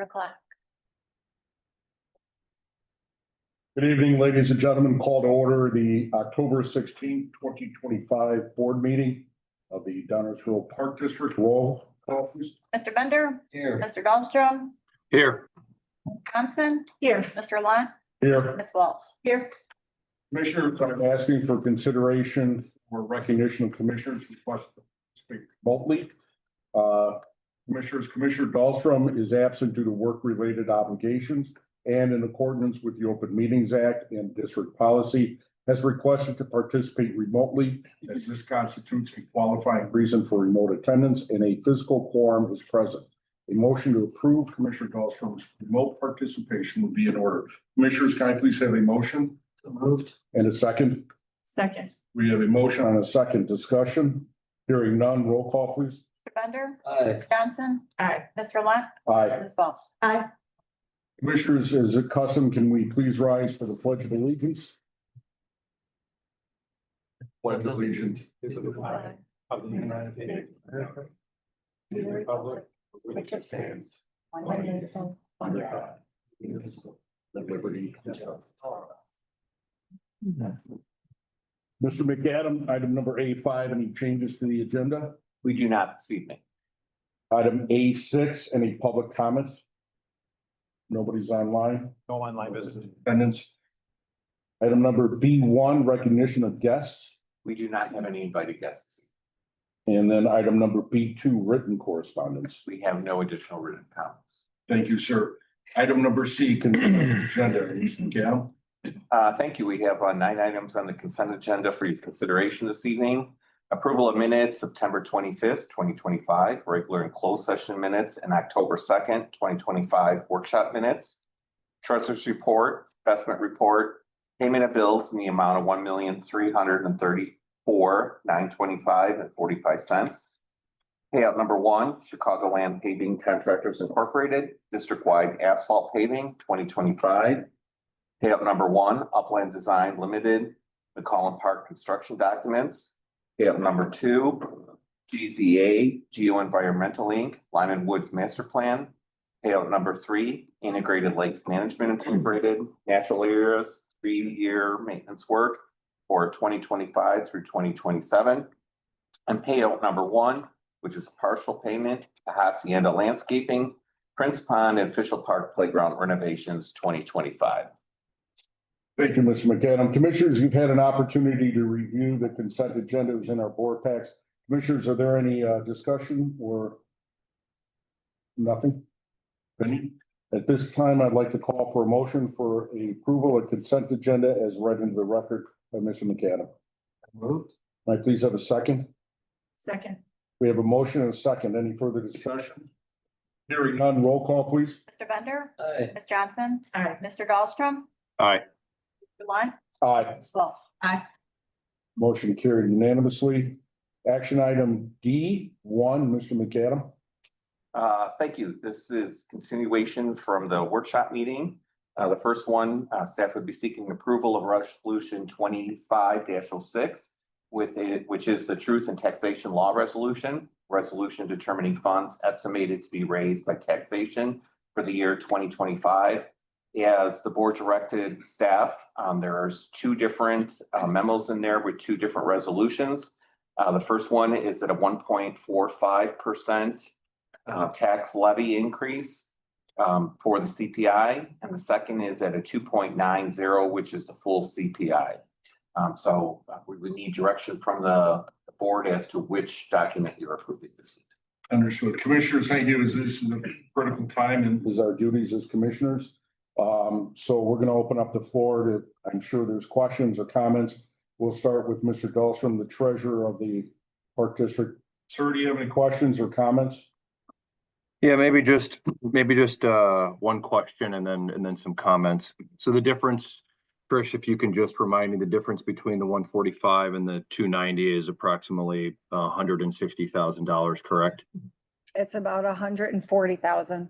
o'clock. Good evening, ladies and gentlemen. Call to order the October 16th, 2025 board meeting of the Donnersville Park District. Roll call, please. Mr. Bender. Here. Mr. Dahlstrom. Here. Ms. Johnson. Here. Mr. Lunt. Here. Ms. Walsh. Here. Commissioners, I'm asking for consideration for recognition of commissioners request to speak remotely. Commissioner Dahlstrom is absent due to work-related obligations and in accordance with the Open Meetings Act and district policy has requested to participate remotely as this constitutes a qualifying reason for remote attendance and a physical quorum is present. A motion to approve Commissioner Dahlstrom's remote participation would be in order. Commissioners, can I please have a motion? So moved. And a second? Second. We have a motion on a second discussion. Hearing none, roll call, please. Mr. Bender. Aye. Ms. Johnson. Aye. Mr. Lunt. Aye. Ms. Walsh. Aye. Commissioners, as a custom, can we please rise for the Pledge of Allegiance? Pledge of Allegiance. To the flag of the United States of America, to the republic for which it stands, one nation, under God, indivisible, with liberty and justice for all. Mr. McAdam, item number A5, any changes to the agenda? We do not this evening. Item A6, any public comments? Nobody's online. No online business. Attendance. Item number B1, recognition of guests. We do not have any invited guests. And then item number B2, written correspondence. We have no additional written comments. Thank you, sir. Item number C, consent agenda. Mr. McAdam. Thank you. We have 9 items on the consent agenda for your consideration this evening. Approval of minutes, September 25th, 2025, regular and closed session minutes, and October 2nd, 2025, workshop minutes. Treasurer's report, investment report, payment of bills in the amount of $1,334,925.45. Payout number 1, Chicagoland Paving Contractors Incorporated, district-wide asphalt paving, 2025. Payout number 1, Upland Design Limited, McCollum Park construction documents. Payout number 2, GZA Geoenvironmental Inc., Lyman Woods Master Plan. Payout number 3, Integrated Lakes Management Incorporated, Natural Areas 3-year maintenance work for 2025 through 2027. And payout number 1, which is partial payment to Hacienda Landscaping, Prince Pond and Official Park Playground renovations 2025. Thank you, Mr. McAdam. Commissioners, you've had an opportunity to review the consent agenda. It was in our board packs. Commissioners, are there any discussion or nothing? Any? At this time, I'd like to call for a motion for a approval of consent agenda as read into the record by Mr. McAdam. Moved. Might I please have a second? Second. We have a motion and a second. Any further discussion? Hearing none, roll call, please. Mr. Bender. Aye. Ms. Johnson. Aye. Mr. Dahlstrom. Aye. Mr. Lunt. Aye. Ms. Walsh. Aye. Motion carried unanimously. Action item D1, Mr. McAdam. Thank you. This is continuation from the workshop meeting. The first one, staff would be seeking approval of resolution 25-06 which is the Truth in Taxation Law resolution determining funds estimated to be raised by taxation for the year 2025. As the board directed staff, there's 2 different memos in there with 2 different resolutions. The first one is at a 1.45% tax levy increase for the CPI, and the second is at a 2.90, which is the full CPI. So we would need direction from the board as to which document you're approving this evening. Understood. Commissioners, thank you. This is a critical time and is our duties as commissioners. So we're going to open up the floor to, I'm sure there's questions or comments. We'll start with Mr. Dahlstrom, the treasurer of the Park District. Sir, do you have any questions or comments? Yeah, maybe just one question and then some comments. So the difference, Trish, if you can just remind me, the difference between the 145 and the 290 is approximately $160,000, correct? It's about 140,000.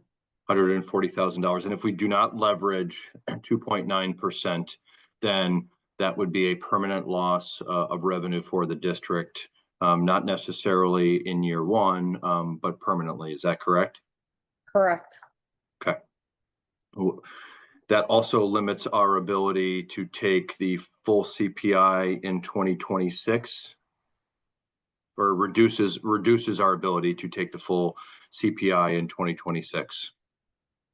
$140,000. And if we do not leverage 2.9%, then that would be a permanent loss of revenue for the district, not necessarily in year 1, but permanently. Is that correct? Correct. That also limits our ability to take the full CPI in 2026. Or reduces our ability to take the full CPI in 2026.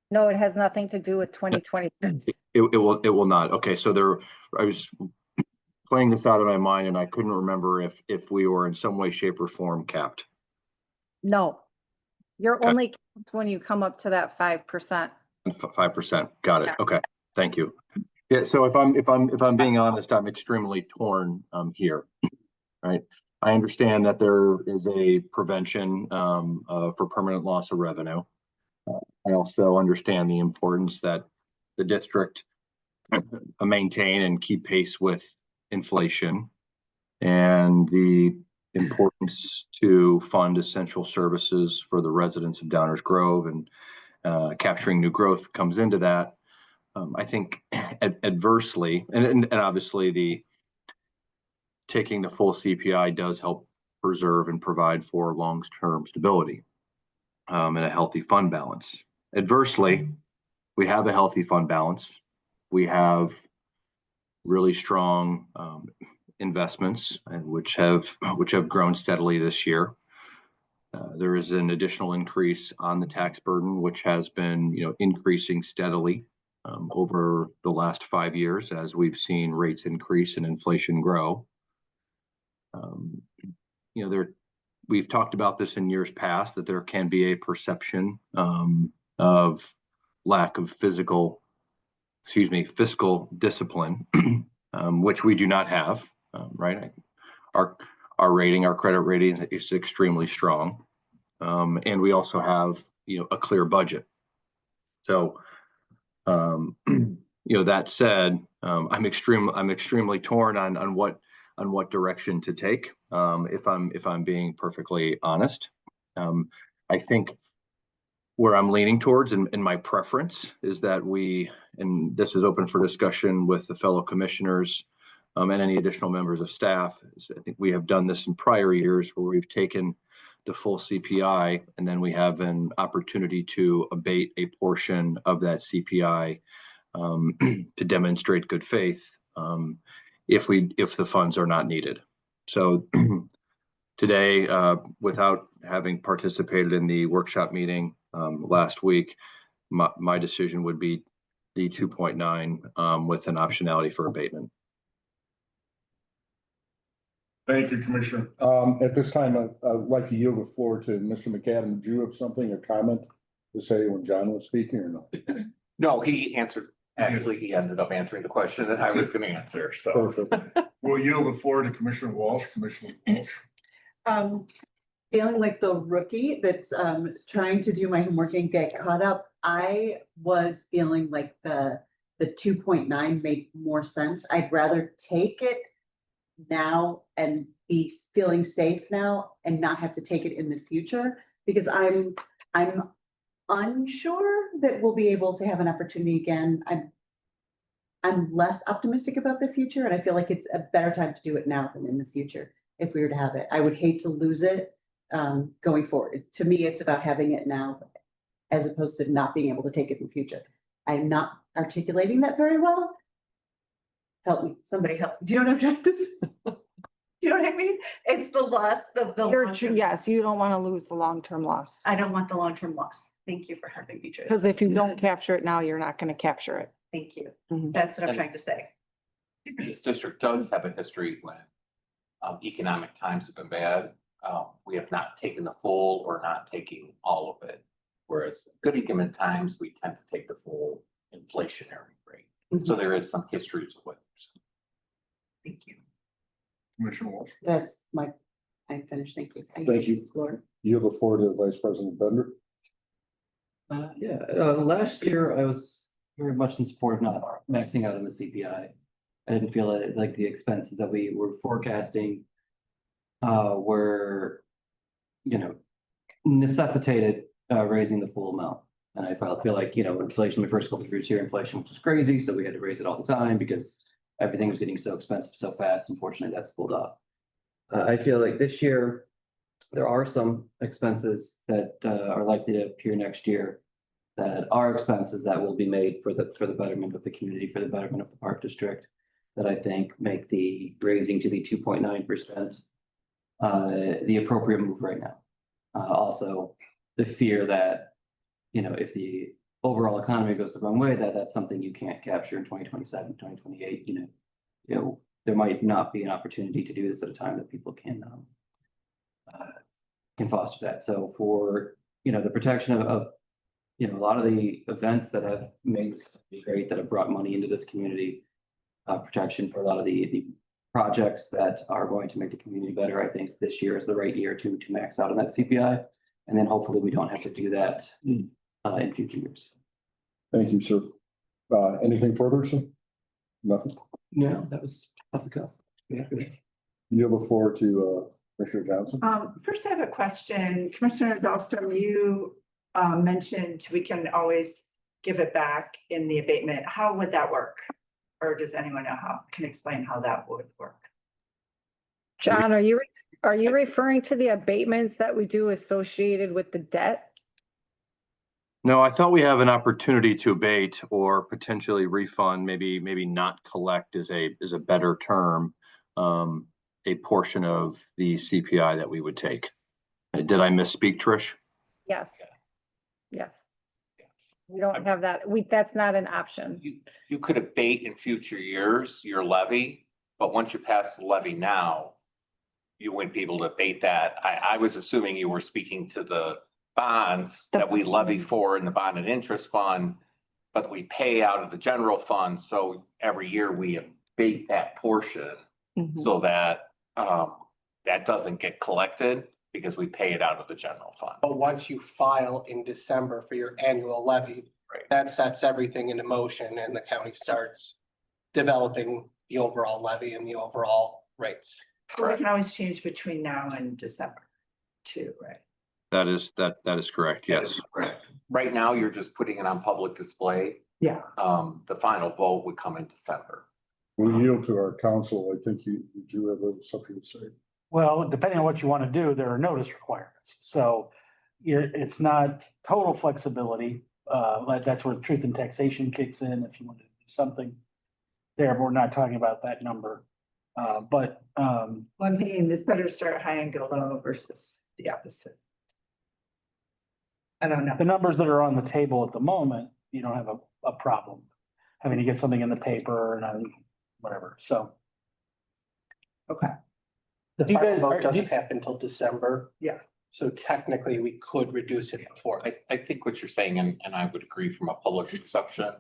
No, it has nothing to do with 2026. It will not. Okay, so I was playing this out of my mind and I couldn't remember if we were in some way, shape or form capped. No. You're Okay. only capped when you come up to that 5%. 5%. Got it. Yeah. Okay. Thank you. Yeah. So if I'm being honest, I'm extremely torn here. Right. I understand that there is a prevention for permanent loss of revenue. I also understand the importance that the district maintain and keep pace with inflation and the importance to fund essential services for the residents of Downers Grove, and capturing new growth comes into that. I think adversely, and obviously the taking the full CPI does help preserve and provide for long-term stability and a healthy fund balance. Adversely, we have a healthy fund balance. We have really strong investments, which have grown steadily this year. There is an additional increase on the tax burden, which has been increasing steadily over the last 5 years as we've seen rates increase and inflation grow. We've talked about this in years past, that there can be a perception of lack of fiscal discipline, which we do not have, right? Our credit rating is extremely strong. And we also have, a clear budget. So, that said, I'm extremely torn on what direction to take. If I'm being perfectly honest, I think where I'm leaning towards and my preference is that and this is open for discussion with the fellow commissioners and any additional members of staff. I think we have done this in prior years where we've taken the full CPI and then we have an opportunity to abate a portion of that CPI to demonstrate good faith if the funds are not needed. So today, without having participated in the workshop meeting last week, my decision would be the 2.9 with an optionality for abatement. Thank you, Commissioner. At this time, I'd like to yield the floor to Mr. McAdam. Do you have something or comment to say when John was speaking or no? No, he answered. Actually, he ended up answering the question that I was going to answer. So Perfect. We'll yield the floor to Commissioner Walsh. Commissioner Walsh. Feeling like the rookie that's trying to do my homework and get caught up, I was feeling like the 2.9 made more sense. I'd rather take it now and be feeling safe now and not have to take it in the future, because I'm unsure that we'll be able to have an opportunity again. I'm less optimistic about the future, and I feel like it's a better time to do it now than in the future if we were to have it. I would hate to lose it going forward. To me, it's about having it now as opposed to not being able to take it in the future. I'm not articulating that very well. Help me, somebody help. Do you know what I'm trying to say? You know what I mean? It's the loss of the long-term. Yes, you don't want to lose the long-term loss. I don't want the long-term loss. Thank you for helping me, Trish. Because if you don't capture it now, you're not going to capture it. Thank you. Mhm. That's what I'm trying to say. this district does have a history when economic times have been bad. We have not taken the full or not taking all of it. Whereas good economic times, we tend to take the full inflationary rate. So there is some history to it. Thank you. Commissioner Walsh. I finished. Thank you. Thank you. Lord. Yield the floor to Vice President Bender. Last year I was very much in support of not maxing out on the CPI. I didn't feel that like the expenses that we were forecasting were, necessitated raising the full amount. And I feel like, inflation, the first couple of years here, inflation, which was crazy. So we had to raise it all the time because everything was getting so expensive so fast. Unfortunately, that's pulled off. I feel like this year, there are some expenses that are likely to appear next year that are expenses that will be made for the betterment of the community, for the betterment of the park district, that I think make the raising to the 2.9% the appropriate move right now. Also, the fear that, if the overall economy goes the wrong way, that's something you can't capture in 2027, 2028. There might not be an opportunity to do this at a time that people can foster that. So for, the protection of a lot of the events that have made this community great, that have brought money into this community, protection for a lot of the projects that are going to make the community better, I think this year is the right year to max out on that CPI. And then hopefully we don't have to do that in future years. Thank you, sir. Anything further, sir? Nothing? No, that was off the cuff. Yeah. You have the floor to Commissioner Johnson. First I have a question. Commissioner Dahlstrom, you mentioned we can always give it back in the abatement. How would that work? Or does anyone know can explain how that would work? John, are you referring to the abatements that we do associated with the debt? No, I thought we have an opportunity to abate or potentially refund, maybe not collect is a better term, a portion of the CPI that we would take. Did I misspeak, Trish? Yes. Yes. We don't have that. That's not an option. You could abate in future years your levy, but once you pass the levy now, you wouldn't be able to abate that. I was assuming you were speaking to the bonds that we levy for in the bond and interest fund, but we pay out of the general fund. So every year we abate that portion so that that doesn't get collected because we pay it out of the general fund. But once you file in December for your annual levy, Right. that sets everything into motion and the county starts developing the overall levy and the overall rates. Well, we can always change between now and December too, right? That is correct. Yes. Correct. Right now, you're just putting it on public display. Yeah. The final vote would come in December. We yield to our counsel. I think you do have something to say. Well, depending on what you want to do, there are notice requirements. So it's not total flexibility. That's where truth and taxation kicks in if you want to do something there. But we're not talking about that number. One thing, this better start high and go low versus the opposite. I don't know. the numbers that are on the table at the moment, you don't have a problem having to get something in the paper and whatever. So. Okay. The Do you final guys- vote do doesn't you- happen until December. Yeah. So technically, we could reduce it before. I think what you're saying, and I would agree from a public perception,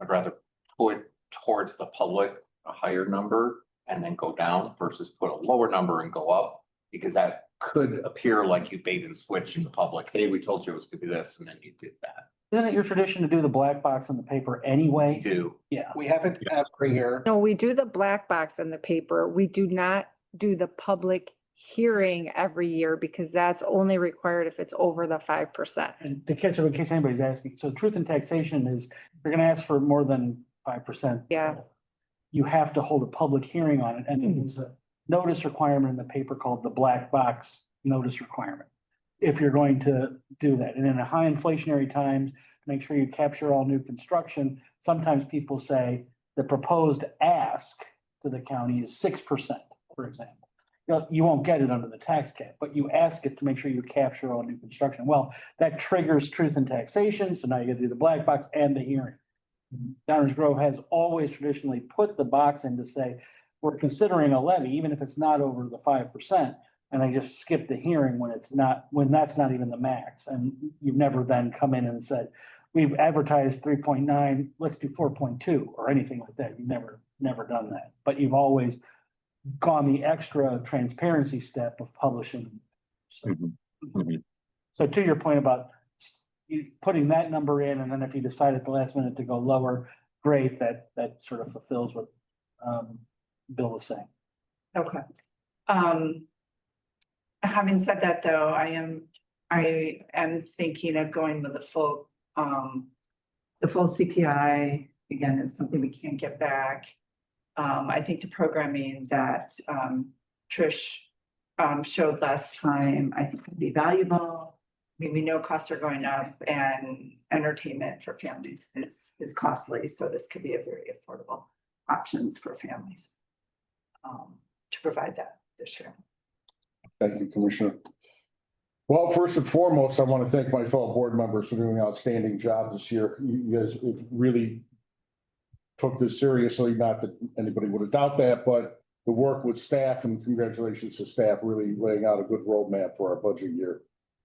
I'd rather put towards the public a higher number and then go down versus put a lower number and go up, because that could appear like you bait and switch in the public. Hey, we told you it was gonna be this, and then you did that. Isn't it your tradition to do the black box on the paper anyway? You do. Yeah. We have it every year. No, we do the black box in the paper. We do not do the public hearing every year because that's only required if it's over the 5%. And to catch up in case anybody's asking, so truth and taxation is, you're gonna ask for more than 5%. Yeah. You have to hold a public hearing on it, and there's a notice requirement in the paper called the black box notice requirement. If you're going to do that, and in a high inflationary times, make sure you capture all new construction. Sometimes people say the proposed ask to the county is 6%, for example. You won't get it under the tax cap, but you ask it to make sure you capture all new construction. Well, that triggers truth and taxation, so now you gotta do the black box and the hearing. Downers Grove has always traditionally put the box in to say, we're considering a levy, even if it's not over the 5%. And they just skip the hearing when that's not even the max. And you've never then come in and said, we've advertised 3.9, let's do 4.2 or anything like that. You've never done that, but you've always gone the extra transparency step of publishing. So, so to your point about you putting that number in, and then if you decide at the last minute to go lower, great, that sort of fulfills what Bill was saying. Okay. Having said that, though, I am thinking of going with the full CPI. Again, it's something we can't get back. I think the programming that Trish showed last time, I think would be valuable. I mean, we know costs are going up, and entertainment for families is costly, so this could be a very affordable options for families. To provide that this year. Thank you, Commissioner. Well, first and foremost, I want to thank my fellow board members for doing an outstanding job this year. You guys really took this seriously, not that anybody would have doubted that, but the work with staff, and congratulations to staff really laying out a good roadmap for our budget year.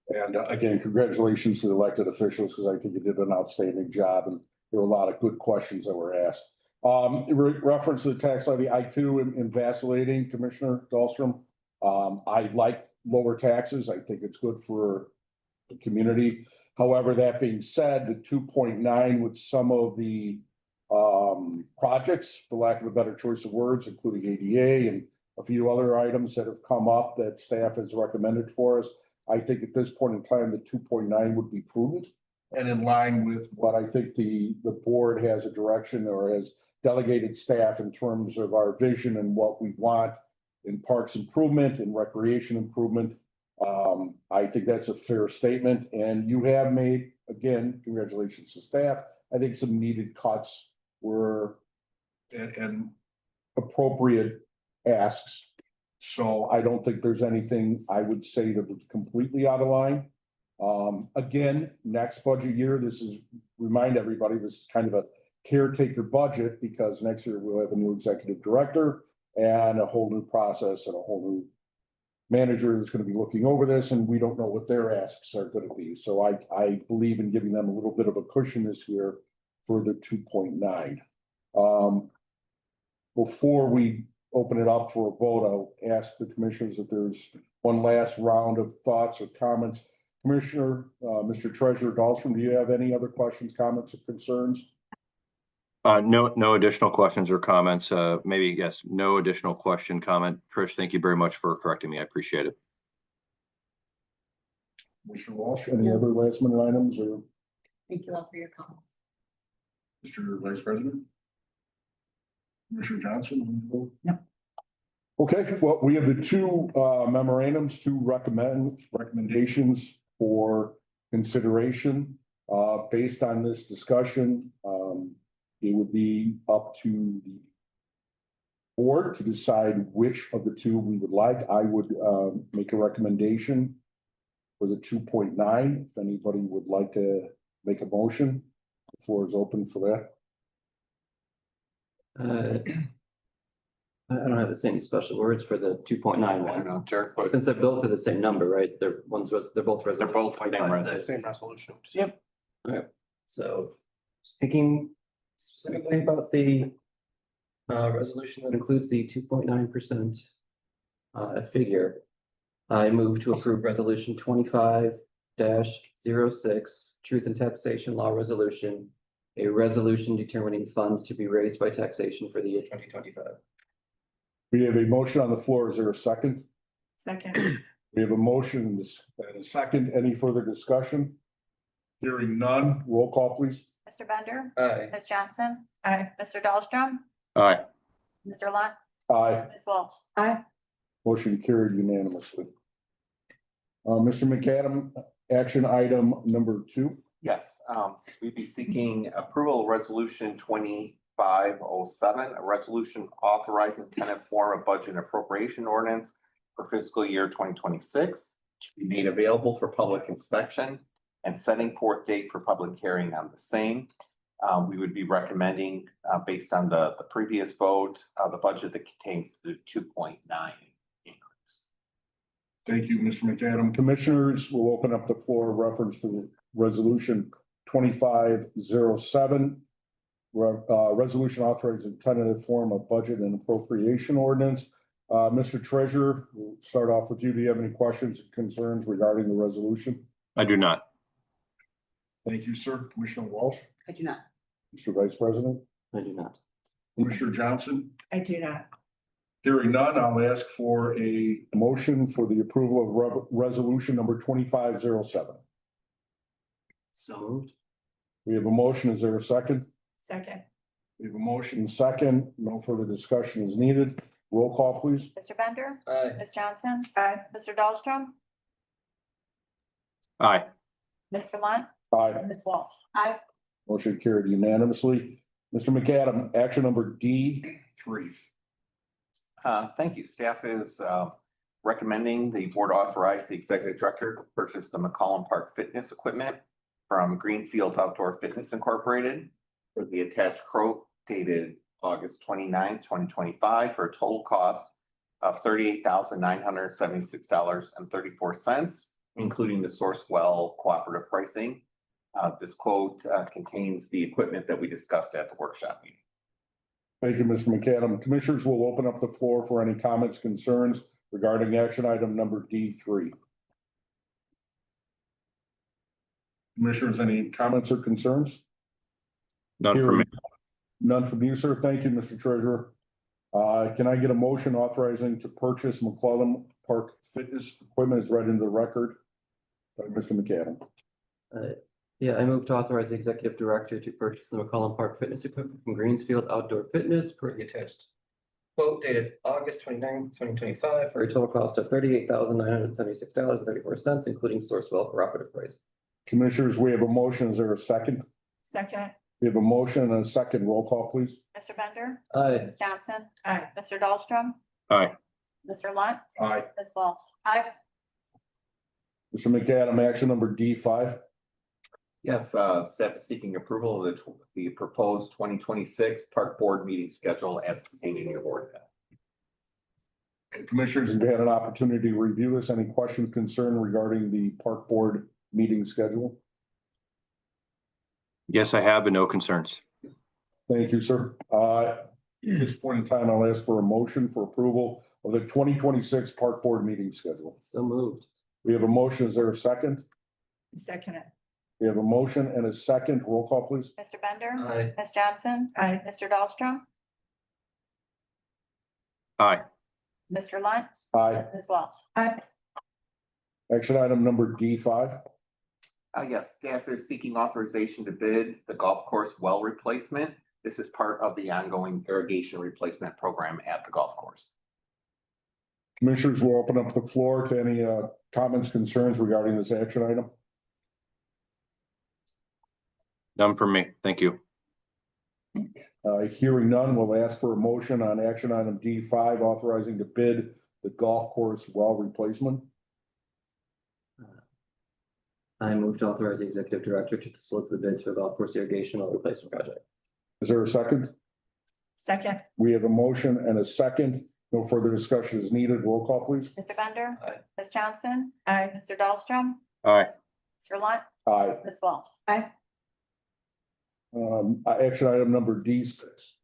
And again, congratulations to the elected officials, because I think you did an outstanding job, and there were a lot of good questions that were asked. In reference to the tax levy, I too am vacillating, Commissioner Dahlstrom. I like lower taxes. I think it's good for the community. However, that being said, the 2.9 with some of the projects, for lack of a better choice of words, including ADA and a few other items that have come up that staff has recommended for us, I think at this point in time, the 2.9 would be prudent and in line with what I think the board has a direction or has delegated staff in terms of our vision and what we want in parks improvement and recreation improvement. I think that's a fair statement, and you have made, again, congratulations to staff. I think some needed cuts were and appropriate asks. So I don't think there's anything I would say that was completely out of line. Again, next budget year, remind everybody, this is kind of a caretaker budget, because next year we'll have a new executive director and a whole new process and a whole new manager that's going to be looking over this, and we don't know what their asks are going to be. So I believe in giving them a little bit of a cushion this year for the 2.9. Before we open it up for a vote, I'll ask the commissioners if there's one last round of thoughts or comments. Commissioner, Mr. Treasurer Dahlstrom, do you have any other questions, comments, or concerns? No additional questions or comments. Maybe, yes, no additional question, comment. Trish, thank you very much for correcting me. I appreciate it. Commissioner Walsh, any other last minute items, or Thank you all for your comments. Mr. Vice President? Commissioner Johnson? No. Okay, well, we have the two memorandums, two recommendations for consideration. Based on this discussion, it would be up to the board to decide which of the two we would like. I would make a recommendation for the 2.9. If anybody would like to make a motion, the floor is open for that. I don't have the same special words for the 2.9 one. Sure, but Since they're both of the same number, right? They're both they're both Same resolution. Yep. Okay, so speaking specifically about the resolution that includes the 2.9% figure, I move to approve resolution 25-06, Truth and Taxation Law Resolution, a resolution determining funds to be raised by taxation for the year 2025. We have a motion on the floor. Is there a second? Second. We have a motion and a second. Any further discussion? Hearing none. Roll call, please. Mr. Bender, Aye. Ms. Johnson, Aye. Mr. Dahlstrom, Aye. Mr. Lunt, Aye. Ms. Walsh. Aye. Motion carried unanimously. Mr. McAdam, action item number 2. yes, we'd be seeking approval of resolution 2507, a resolution authorizing tenant form of budget and appropriation ordinance for fiscal year 2026 to be made available for public inspection and setting forth date for public hearing on the same. We would be recommending, based on the previous vote, the budget that contains the 2.9 increase. Thank you, Mr. McAdam. Commissioners, will open up the floor in reference to resolution 2507. Resolution authorizing tentative form of budget and appropriation ordinance. Mr. Treasurer, we'll start off with you. Do you have any questions or concerns regarding the resolution? I do not. Thank you, sir. Commissioner Walsh, I do not. Mr. Vice President, I do not. Commissioner Johnson. I do not. Hearing none, I'll ask for a motion for the approval of resolution number 2507. So moved. We have a motion. Is there a second? Second. We have a motion second. No further discussion is needed. Roll call, please. Mr. Bender, Aye. Ms. Johnson, Aye. Mr. Dahlstrom, Aye. Mr. Lunt, Aye. Ms. Walsh. Aye. Motion carried unanimously. Mr. McAdam, action number D3. Thank you. Staff is recommending the board authorize the executive director to purchase the McCollum Park fitness equipment from Greenfields Outdoor Fitness Incorporated for the attached quote dated August 29, 2025, for a total cost of $38,976.34, including the Sourcewell cooperative pricing. This quote contains the equipment that we discussed at the workshop meeting. Thank you, Mr. McAdam. Commissioners will open up the floor for any comments, concerns regarding action item number D3. Commissioners, any comments or concerns? None for me. None from you, sir. Thank you, Mr. Treasurer. Can I get a motion authorizing to purchase McClellan Park fitness equipment as read into the record by Mr. McAdam? Yeah, I move to authorize the executive director to purchase the McCollum Park fitness equipment from Greensfield Outdoor Fitness per the attached quote dated August 29th, 2025, for a total cost of $38,976.34, including Sourcewell cooperative price. Commissioners, we have a motion. Is there a second? Second. We have a motion and a second. Roll call, please. Mr. Bender. Aye. Ms. Johnson. Aye. Mr. Dahlstrom. Aye. Mr. Lunt. Aye. Ms. Walsh. Aye. Mr. McAdam, action number D5. Yes, staff is seeking approval of the proposed 2026 park board meeting schedule as contained in your board. Commissioners, have you had an opportunity to review this? Any questions, concern regarding the park board meeting schedule? Yes, I have, and no concerns. Thank you, sir. At this point in time, I'll ask for a motion for approval of the 2026 park board meeting schedule. So moved. We have a motion. Is there a second? Second it. We have a motion and a second. Roll call, please. Mr. Bender. Aye. Ms. Johnson. Aye. Mr. Dahlstrom. Aye. Mr. Lunt. Aye. Ms. Walsh. Aye. Action item number D5. Yes, staff is seeking authorization to bid the golf course well replacement. This is part of the ongoing irrigation replacement program at the golf course. Commissioners will open up the floor to any comments, concerns regarding this action item. None for me. Thank you. Hearing none, we'll ask for a motion on action item D5, authorizing to bid the golf course well replacement. I move to authorize the executive director to solicit the bids for the golf course irrigation well replacement project. Is there a second? Second. We have a motion and a second. No further discussion is needed. Roll call, please. Mr. Bender. Aye. Ms. Johnson. Aye. Mr. Dahlstrom. Aye. Mr. Lunt. Aye. Ms. Walsh. Aye. Action item number D6.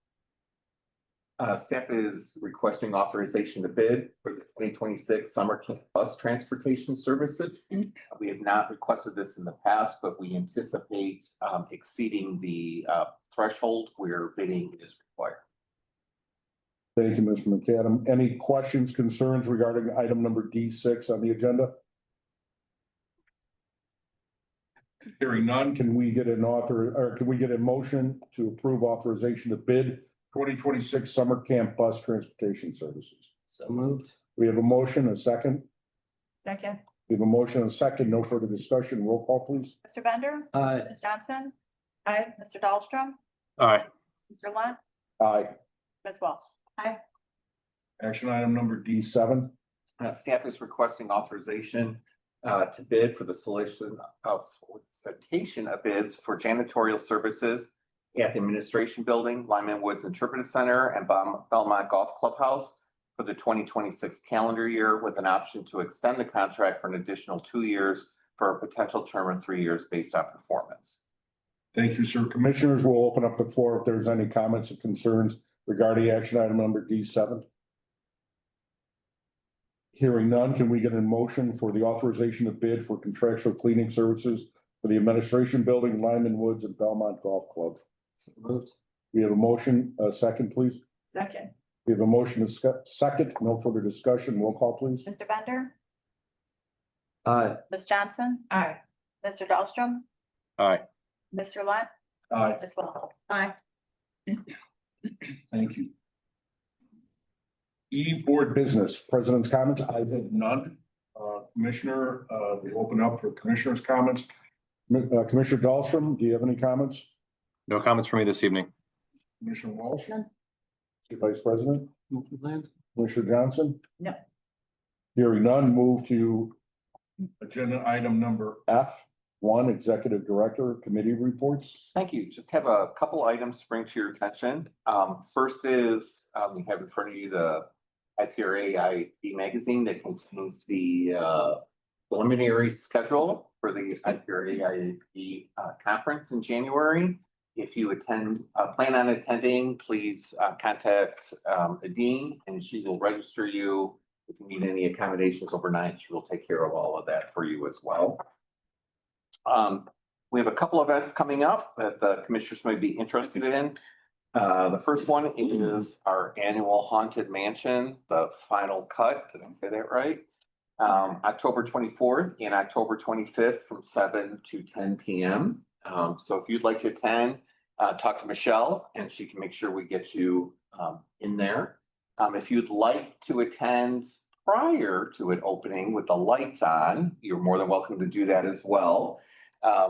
Staff is requesting authorization to bid for the 2026 summer camp bus transportation services. We have not requested this in the past, but we anticipate exceeding the threshold where bidding is required. Thank you, Mr. McAdam. Any questions, concerns regarding item number D6 on the agenda? Hearing none, can we get a motion to approve authorization to bid 2026 summer camp bus transportation services? So moved. We have a motion, a second. Second. We have a motion, and a second. No further discussion. Roll call, please. Mr. Bender. Aye. Ms. Johnson. Aye. Mr. Dahlstrom. Aye. Mr. Lunt. Aye. Ms. Walsh. Action item number D7. Staff is requesting authorization to bid for the solicitation of bids for janitorial services at the Administration Building, Lyman Woods Interpretive Center, and Belmont Golf Clubhouse for the 2026 calendar year, with an option to extend the contract for an additional 2 years for a potential term of 3 years based on performance. Thank you, sir. Commissioners will open up the floor if there's any comments or concerns regarding action item number D7. Hearing none, can we get a motion for the authorization of bid for contractual cleaning services for the Administration Building, Lyman Woods, and Belmont Golf Club? So moved. We have a motion, a second, please. Second. We have a motion, a second, no further discussion. Roll call, please. Mr. Bender. Aye. Ms. Johnson. Aye. Mr. Dahlstrom. Aye. Mr. Lunt. Aye. Ms. Walsh. Aye. Thank you. Board business, president's comments. I have none. Commissioner, we open up for commissioners' comments. Commissioner Dahlstrom, do you have any comments? No comments from me this evening. Commissioner Walsh? None. Mr. Vice President? Commissioner Johnson? No. Hearing none, move to agenda item number F1, Executive Director Committee Reports. Thank you. Just have a couple items to bring to your attention. First is, you have in front of you the IPRA IB magazine that contains the preliminary schedule for the IPRA IB conference in January. If you plan on attending, please contact Adine and she will register you. If you need any accommodations overnight, she will take care of all of that for you as well. We have a couple of events coming up that the commissioners may be interested in. The first one is our annual Haunted Mansion, the final cut. Did I say that right? October 24th and October 25th from 7 to 10 p.m. So if you'd like to attend, talk to Michelle and she can make sure we get you in there. If you'd like to attend prior to it opening with the lights on, you're more than welcome to do that as well.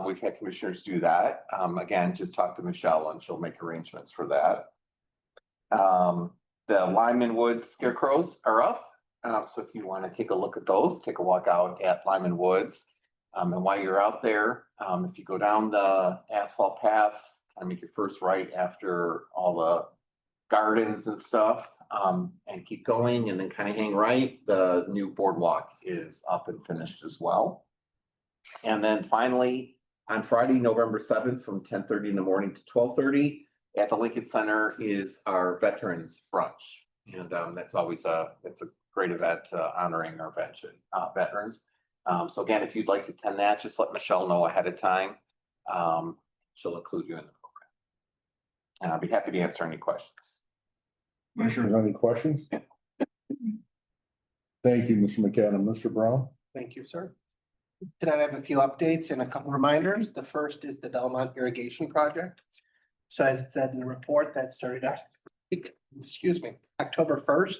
We've had commissioners do that. Again, just talk to Michelle and she'll make arrangements for that. The Lyman Woods scarecrows are up. So if you want to take a look at those, take a walk out at Lyman Woods. And while you're out there, if you go down the asphalt path, and make your first right after all the gardens and stuff, and keep going and then kind of hang right, the new boardwalk is up and finished as well. And then finally, on Friday, November 7th, from 10:30 in the morning to 12:30 at the Lincoln Center is our Veterans Brunch. And that's always it's a great event honoring our veterans. So again, if you'd like to attend that, just let Michelle know ahead of time. She'll include you in the program. And I'll be happy to answer any questions. Commissioners, any questions? Thank you, Mr. McAdam. Mr. Brown? Thank you, sir. Tonight I have a few updates and a couple reminders. The first is the Belmont irrigation project. So as it said in the report, that started out, October 1st.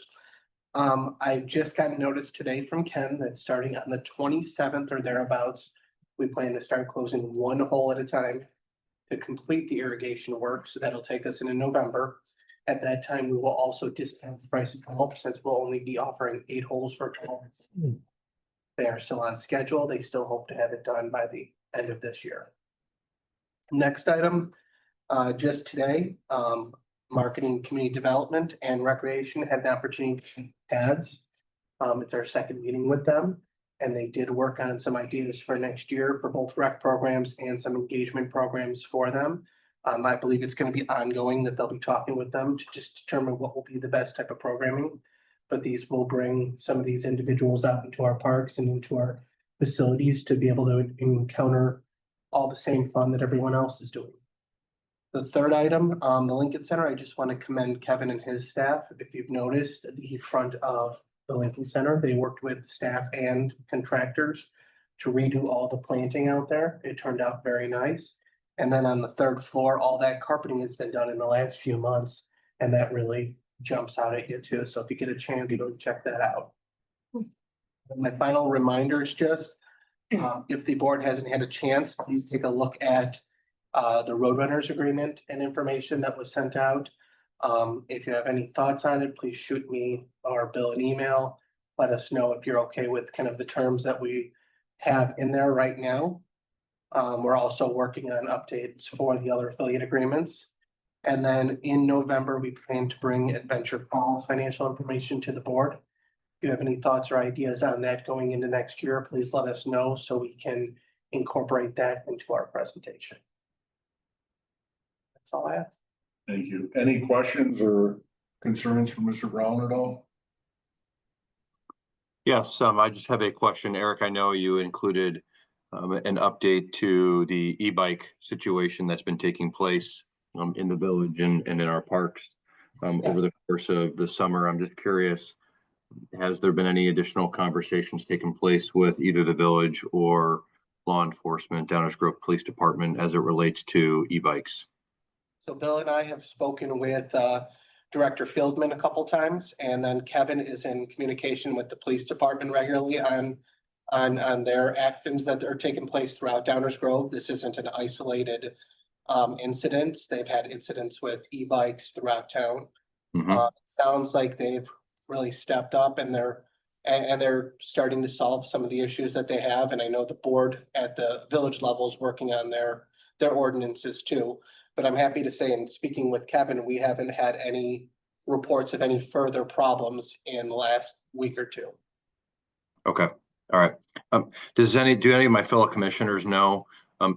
I just got a notice today from Ken that starting on the 27th or thereabouts, we plan to start closing one hole at a time to complete the irrigation work. So that'll take us into November. At that time, we will also discount the price of pump since we'll only be offering 8 holes for 12 months. They are still on schedule. They still hope to have it done by the end of this year. Next item, just today, marketing, community development and recreation had an opportunity to ads. It's our second meeting with them and they did work on some ideas for next year for both rec programs and some engagement programs for them. I believe it's going to be ongoing that they'll be talking with them to just determine what will be the best type of programming. But these will bring some of these individuals out into our parks and into our facilities to be able to encounter all the same fun that everyone else is doing. The third item, the Lincoln Center, I just want to commend Kevin and his staff. If you've noticed the front of the Lincoln Center, they worked with staff and contractors to redo all the planting out there. It turned out very nice. And then on the third floor, all that carpeting has been done in the last few months, and that really jumps out at you too. So if you get a chance, you go check that out. My final reminder is just, if the board hasn't had a chance, please take a look at the Roadrunners agreement and information that was sent out. If you have any thoughts on it, please shoot me or Bill an email. Let us know if you're okay with kind of the terms that we have in there right now. We're also working on updates for the other affiliate agreements. And then in November, we plan to bring Adventure Falls financial information to the board. If you have any thoughts or ideas on that going into next year, please let us know so we can incorporate that into our presentation. That's all I have. Thank you. Any questions or concerns for Mr. Brown at all? Yes, I just have a question. Eric, I know you included an update to the e-bike situation that's been taking place in the village and in our parks over the course of the summer. I'm just curious, has there been any additional conversations taken place with either the village or law enforcement, Downers Grove Police Department, as it relates to e-bikes? So Bill and I have spoken with Director Fieldman a couple times, and then Kevin is in communication with the police department regularly on on their actions that are taking place throughout Downers Grove. This isn't an isolated incident. They've had incidents with e-bikes throughout town. Mhm. Sounds like they've really stepped up and they're starting to solve some of the issues that they have. And I know the board at the village level is working on their ordinances too. But I'm happy to say, in speaking with Kevin, we haven't had any reports of any further problems in the last week or two. Okay, all right. Do any of my fellow commissioners know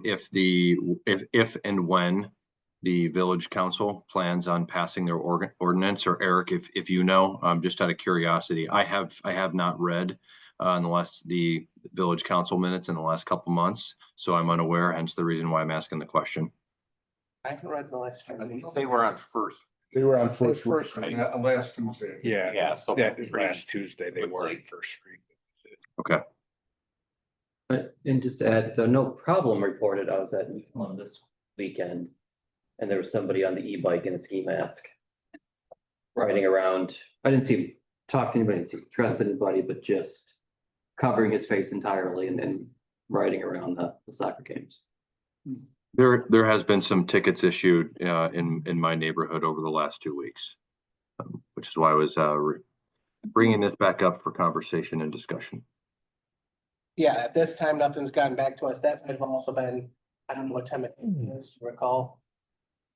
if and when the village council plans on passing their ordinance? Or Eric, if you know, just out of curiosity, I have not read in the village council minutes in the last couple months, so I'm unaware, hence the reason why I'm asking the question. I haven't read the last few. They were on first. They were on first, First reading last Tuesday. Yeah, so. Last Tuesday, they were in first read. Okay, And just to add, no problem reported. I was at one this weekend. And there was somebody on the e-bike in a ski mask. Riding around. I didn't see him talk to anybody, didn't see him dress anybody, but just covering his face entirely and then riding around the soccer games. there has been some tickets issued in my neighborhood over the last 2 weeks, which is why I was bringing this back up for conversation and discussion. Yeah, at this time, nothing's gotten back to us. That might have also been, I don't know what time it is, to recall.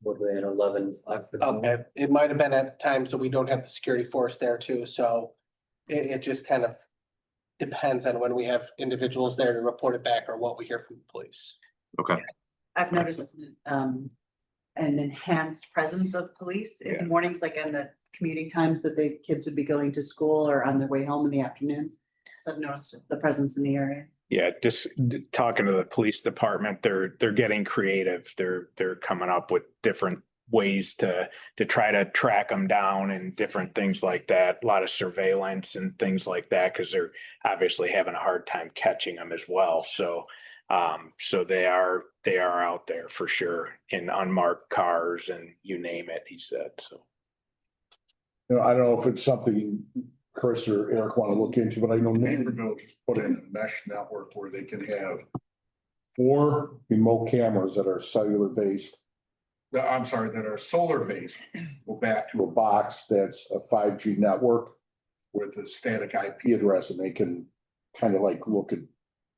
What were they at 11? Okay, it might have been at times that we don't have the security force there too, so it just kind of depends on when we have individuals there to report it back or what we hear from the police. Okay, I've noticed an enhanced presence of police in the mornings, like in the commuting times that the kids would be going to school or on their way home in the afternoons. So I've noticed the presence in the area. Yeah, just talking to the police department, they're getting creative. They're coming up with different ways to try to track them down and different things like that. A lot of surveillance and things like that, because they're obviously having a hard time catching them as well. So they are out there for sure in unmarked cars and you name it, he said, so. You know, I don't know if it's something Chris or Eric want to look into, but I know Naperville just put in a mesh network where they can have 4 remote cameras that are cellular based. I'm sorry, that are solar based, go back to a box that's a 5G network with a static IP address, and they can kind of like look at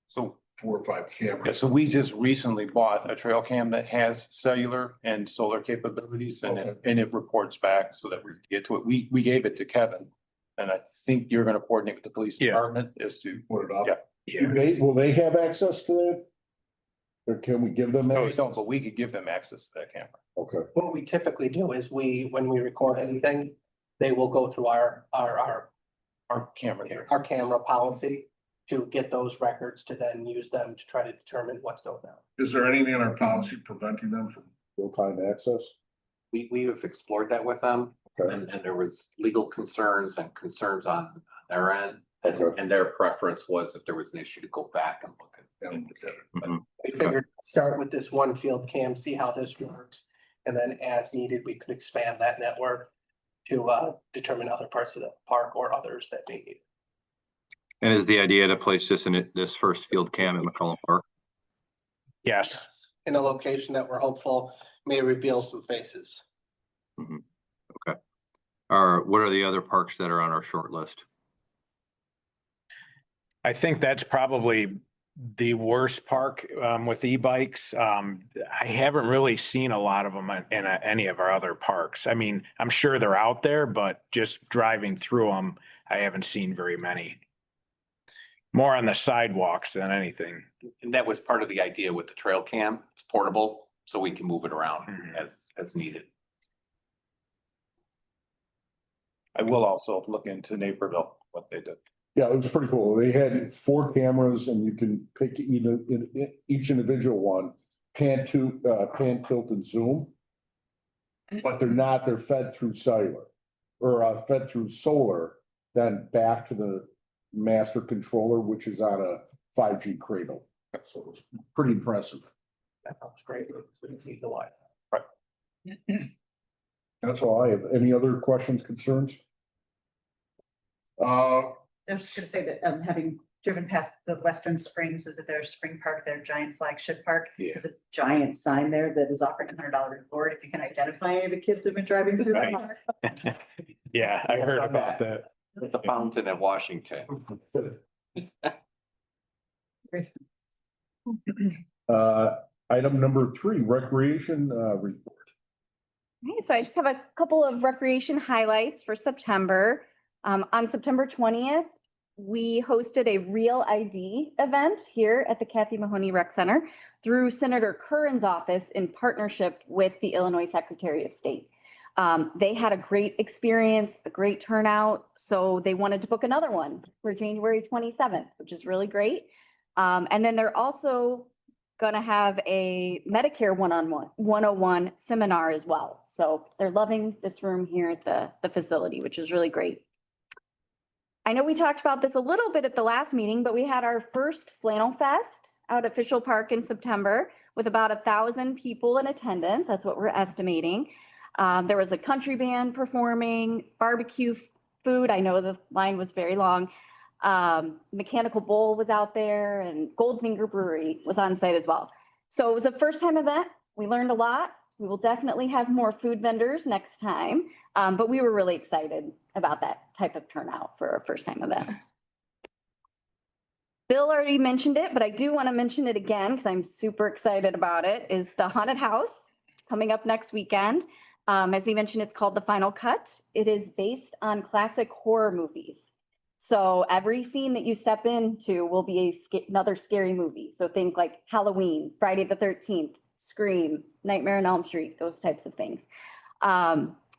So 4 or 5 Yeah, cameras. so we just recently bought a trail cam that has cellular and solar capabilities and it reports back so that we get to it. We gave it to Kevin. And I think you're gonna coordinate with the police Yeah. department as to, Put it up. Yeah. Will they have access to that? Or can we give them? no, access? no, but we could give them access to that camera. Okay, What we typically do is when we record anything, they will go through our Our camera here. camera policy to get those records to then use them to try to determine what's going on. is there anything in our policy preventing them from real-time access? We have explored that with them Okay. and there was legal concerns and concerns on their end. Okay. And their preference was if there was an issue to go back and look at. And look at it. Mhm. We figured, start with this one field cam, see how this works. And then as needed, we could expand that network to determine other parts of the park or others that may need. and is the idea to place this first field cam at McCollum Park? Yes. In a location that we're hopeful may reveal some faces. What are the other parks that are on our short list? I think that's probably the worst park with e-bikes. I haven't really seen a lot of them in any of our other parks. I mean, I'm sure they're out there, but just driving through them, I haven't seen very many. More on the sidewalks than anything. And that was part of the idea with the trail cam. It's portable, so we can move it around Mhm. as needed. I will also look into Naperville, what they did. Yeah, it was pretty cool. They had 4 cameras and you can pick each individual one, pan, tilt and zoom. But they're fed through cellular or fed through solar, then back to the master controller, which is on a 5G cradle. So it was pretty impressive. That was great. We didn't need the light. That's all I have. Any other questions, concerns? I was just gonna say that, having driven past the Western Springs, is it their spring park, their giant flagship park? Yeah. There's a giant sign there that is offering $100 reward if you can identify any of the kids who've been driving through the Right. park. Yeah, I heard about that. The fountain at Washington. Item number 3, recreation, report. Okay, so I just have a couple of recreation highlights for September. On September 20th, we hosted a Real ID event here at the Kathy Mahoney Rec Center through Senator Curran's office in partnership with the Illinois Secretary of State. They had a great experience, a great turnout, so they wanted to book another one for January 27th, which is really great. And then they're also gonna have a Medicare 101 seminar as well. So they're loving this room here at the facility, which is really great. I know we talked about this a little bit at the last meeting, but we had our first Flannel Fest out at Fishel Park in September with about 1,000 people in attendance. That's what we're estimating. There was a country band performing, barbecue food. I know the line was very long. Mechanical Bull was out there and Goldfinger Brewery was on site as well. So it was a first time event. We learned a lot. We will definitely have more food vendors next time. But we were really excited about that type of turnout for a first time event. Bill already mentioned it, but I do want to mention it again because I'm super excited about it, is the haunted house coming up next weekend. As he mentioned, it's called The Final Cut. It is based on classic horror movies. So every scene that you step into will be another scary movie. So think like Halloween, Friday the 13th, Scream, Nightmare on Elm Street, those types of things.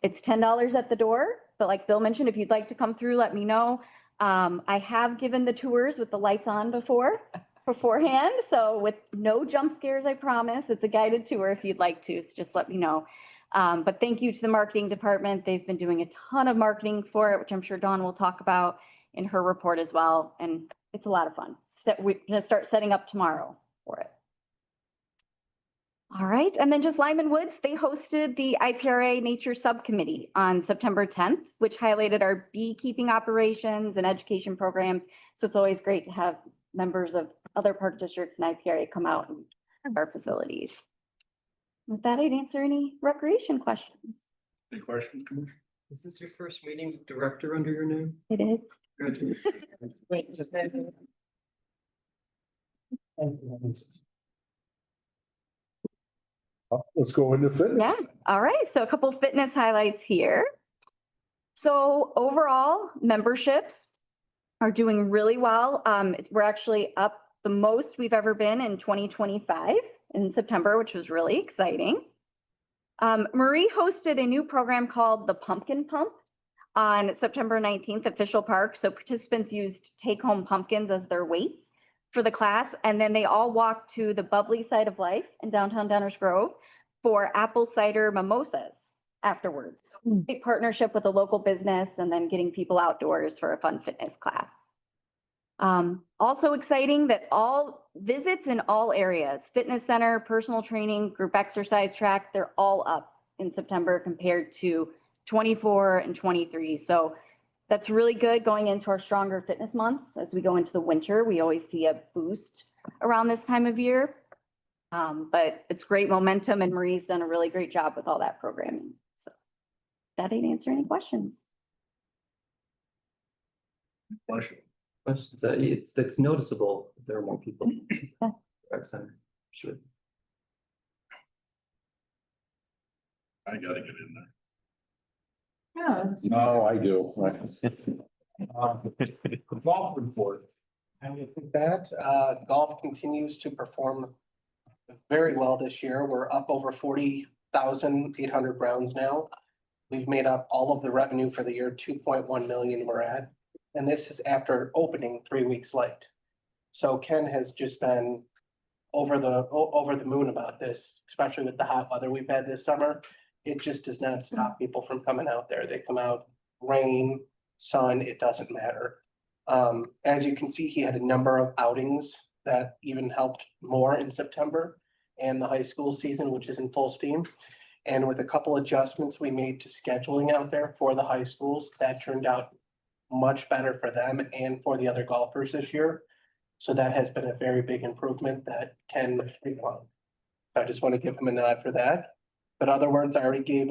It's $10 at the door, but like Bill mentioned, if you'd like to come through, let me know. I have given the tours with the lights on beforehand. So with no jump scares, I promise. It's a guided tour if you'd like to, so just let me know. But thank you to the marketing department. They've been doing a ton of marketing for it, which I'm sure Dawn will talk about in her report as well. And it's a lot of fun. We're gonna start setting up tomorrow for it. All right, and then just Lyman Woods, they hosted the IPRA Nature Subcommittee on September 10th, which highlighted our beekeeping operations and education programs. So it's always great to have members of other park districts and IPRA come out and our facilities. With that, I'd answer any recreation questions. Any questions, Commissioner? Is this your first meeting with director under your name? It is. Let's go into fitness. Yeah, all right, so a couple fitness highlights here. So overall, memberships are doing really well. We're actually up the most we've ever been in 2025 in September, which was really exciting. Marie hosted a new program called the Pumpkin Pump on September 19th at Fishel Park. So participants used take-home pumpkins as their weights for the class, and then they all walked to the Bubbly Side of Life in downtown Downers Grove for apple cider mimosas afterwards. Great partnership with a local business and then getting people outdoors for a fun fitness class. Also exciting that all visits in all areas, fitness center, personal training, group exercise track, they're all up in September compared to 24 and 23. So that's really good going into our stronger fitness months. As we go into the winter, we always see a boost around this time of year. But it's great momentum and Marie's done a really great job with all that programming. So that didn't answer any questions. Question. It's noticeable that there are more people. Yeah. Rec center, sure. I gotta get in there. Yeah. No, I do. Golf report. And with that, golf continues to perform very well this year. We're up over 40,800 rounds now. We've made up all of the revenue for the year, 2.1 million we're at. And this is after opening 3 weeks late. So Ken has just been over the moon about this, especially with the hot weather we've had this summer. It just does not stop people from coming out there. They come out, rain, sun, it doesn't matter. As you can see, he had a number of outings that even helped more in September and the high school season, which is in full steam. And with a couple adjustments we made to scheduling out there for the high schools, that turned out much better for them and for the other golfers this year. So that has been a very big improvement that Ken, I just want to give him a nod for that. But other words, I already gave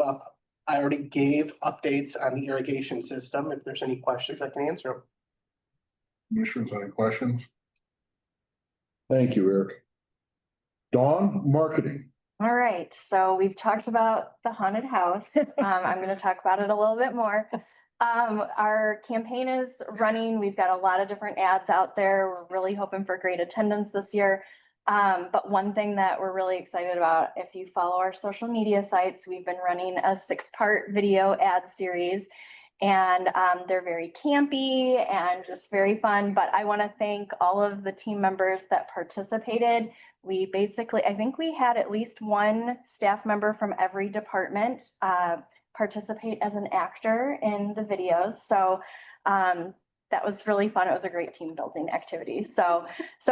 updates on the irrigation system. If there's any questions, I can answer them. Commissioners, any questions? Thank you, Eric. Dawn, marketing. All right, so we've talked about the haunted house. I'm gonna talk about it a little bit more. Our campaign is running. We've got a lot of different ads out there. We're really hoping for great attendance this year. But one thing that we're really excited about, if you follow our social media sites, we've been running a 6-part video ad series. And they're very campy and just very fun. But I want to thank all of the team members that participated. We basically, I think we had at least one staff member from every department participate as an actor in the videos. So that was really fun. It was a great team building activity. So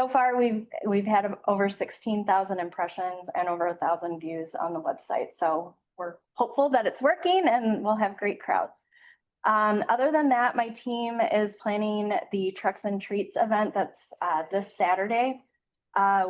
far we've had over 16,000 impressions and over 1,000 views on the website. So we're hopeful that it's working and we'll have great crowds. Other than that, my team is planning the Trucks and Treats event that's this Saturday.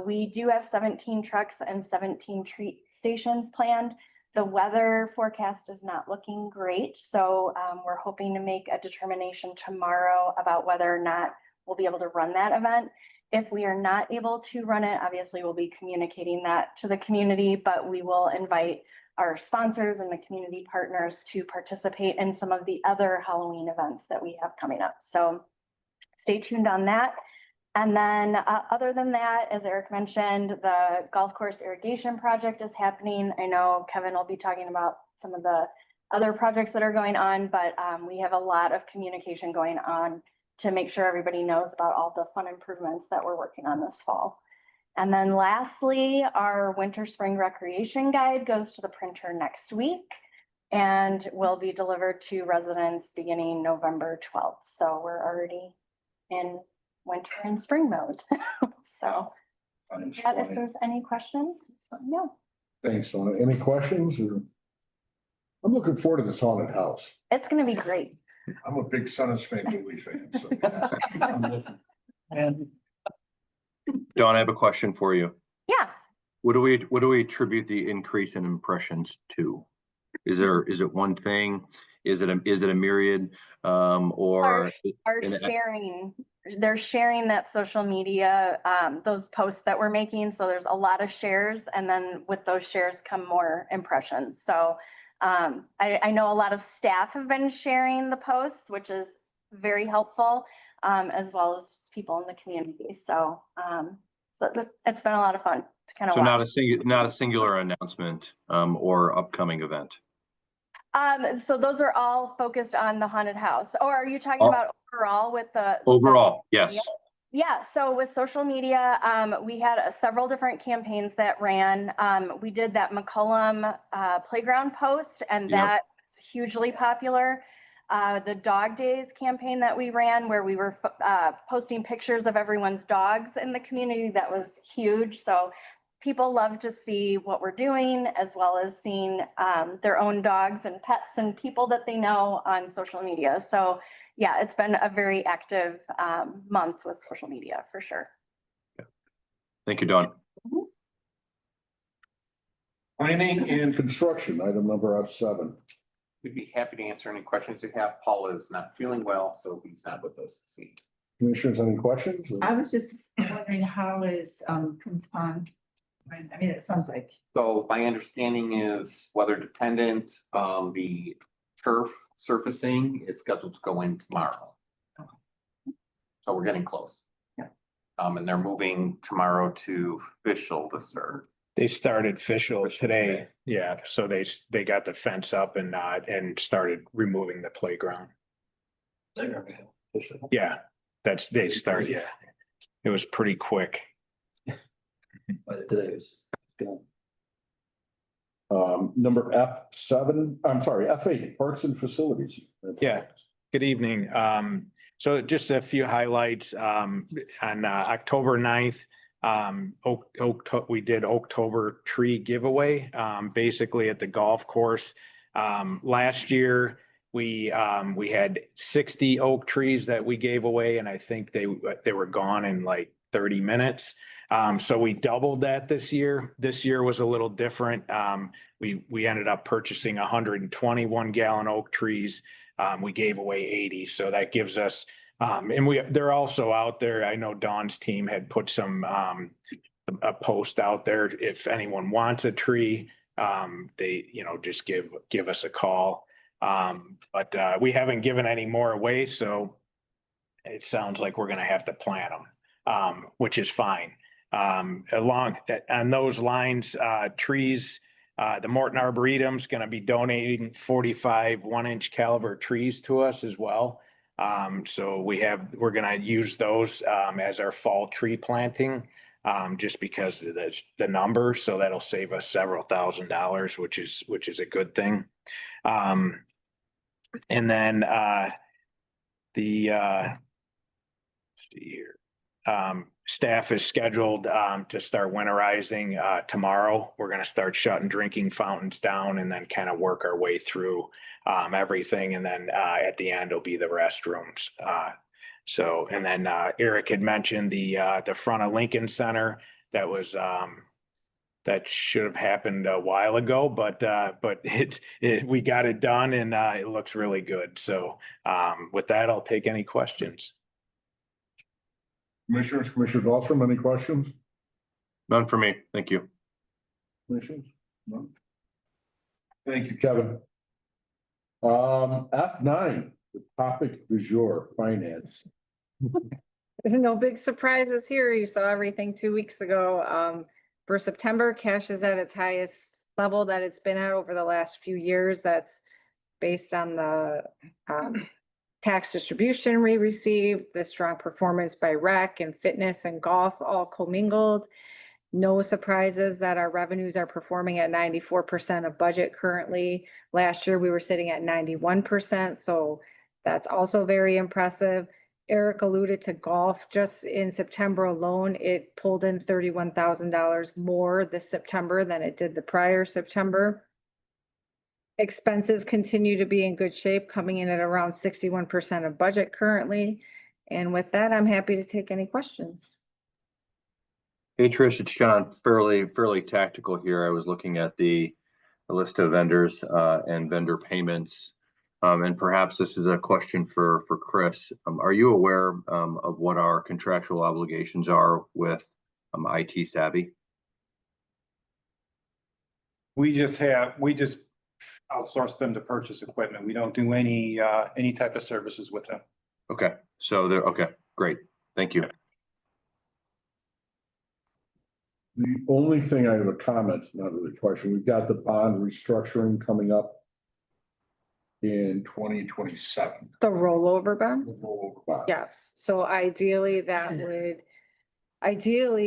We do have 17 trucks and 17 treat stations planned. The weather forecast is not looking great, so we're hoping to make a determination tomorrow about whether or not we'll be able to run that event. If we are not able to run it, obviously we'll be communicating that to the community, but we will invite our sponsors and the community partners to participate in some of the other Halloween events that we have coming up. So stay tuned on that. And then other than that, as Eric mentioned, the golf course irrigation project is happening. I know Kevin will be talking about some of the other projects that are going on, but we have a lot of communication going on to make sure everybody knows about all the fun improvements that we're working on this fall. And then lastly, our winter spring recreation guide goes to the printer next week and will be delivered to residents beginning November 12th. So we're already in winter and spring mode. So if there's any questions, let me know. Thanks, Dawn. Any questions? Or I'm looking forward to this haunted house. It's gonna be great. I'm a big Son of Spangoli fan, so. And Dawn, I have a question for you. Yeah. What do we attribute the increase in impressions to? Is it one thing? Is it a myriad? Or They're sharing that social media, those posts that we're making. So there's a lot of shares, and then with those shares come more impressions. So I know a lot of staff have been sharing the posts, which is very helpful, as well as just people in the community. So it's been a lot of fun to kind of watch. Not a singular announcement or upcoming event. So those are all focused on the haunted house. Or are you talking about overall with the? Overall, yes. Yeah, so with social media, we had several different campaigns that ran. We did that McCollum playground post, and that was hugely popular. The Dog Days campaign that we ran, where we were posting pictures of everyone's dogs in the community, that was huge. So people love to see what we're doing, as well as seeing their own dogs and pets and people that they know on social media. So yeah, it's been a very active month with social media for sure. Thank you, Dawn. Planning and construction, item number F7. We'd be happy to answer any questions you have. Paul is not feeling well, so he's not with us this evening. Commissioners, any questions? I was just wondering, how is Prince Pond? I mean, it sounds like. So my understanding is weather dependent. The turf surfacing is scheduled to go in tomorrow. So we're getting close. Yeah. And they're moving tomorrow to Fishel to start. They started Fishel today. Yeah, so they got the fence up and started removing the playground. Yeah, they started, yeah. It was pretty quick. Today it was just good. Number F7, I'm sorry, F8, parks and facilities. Yeah. Good evening. So just a few highlights. On October 9th, we did October tree giveaway, basically at the golf course. Last year, we had 60 oak trees that we gave away, and I think they were gone in like 30 minutes. So we doubled that this year. This year was a little different. We ended up purchasing 121 gallon oak trees. We gave away 80, so that gives us, they're also out there. I know Dawn's team had put some, a post out there. If anyone wants a tree, they, just give us a call. But we haven't given any more away, so it sounds like we're gonna have to plant them, which is fine. Along on those lines, trees, the Morton Arboretum's gonna be donating 45 1-inch caliber trees to us as well. So we're gonna use those as our fall tree planting, just because of the number. So that'll save us several $1,000s, which is a good thing. And then let's see here. Staff is scheduled to start winterizing tomorrow. We're gonna start shutting drinking fountains down and then kind of work our way through everything. And then at the end will be the restrooms. So, and then Eric had mentioned the front of Lincoln Center. That was that should have happened a while ago, but we got it done and it looks really good. So with that, I'll take any questions. Commissioners, Commissioner Dahlstrom, any questions? None for me. Thank you. Commissioners? None? Thank you, Kevin. F9, the topic du jour, finance. No big surprises here. You saw everything 2 weeks ago. For September, cash is at its highest level that it's been at over the last few years. That's based on the tax distribution we received, the strong performance by rec and fitness and golf all commingled. No surprises that our revenues are performing at 94% of budget currently. Last year, we were sitting at 91%, so that's also very impressive. Eric alluded to golf. Just in September alone, it pulled in $31,000 more this September than it did the prior September. Expenses continue to be in good shape, coming in at around 61% of budget currently. And with that, I'm happy to take any questions. Hey, Trish, it's John. Fairly tactical here. I was looking at the list of vendors and vendor payments. And perhaps this is a question for Chris. Are you aware of what our contractual obligations are with IT Savvy? We just outsource them to purchase equipment. We don't do any type of services with them. Okay, so okay, great. Thank you. The only thing I have a comment, not really a question, we've got the bond restructuring coming up in 2027. The rollover bond? The rollover bond. Yes, so ideally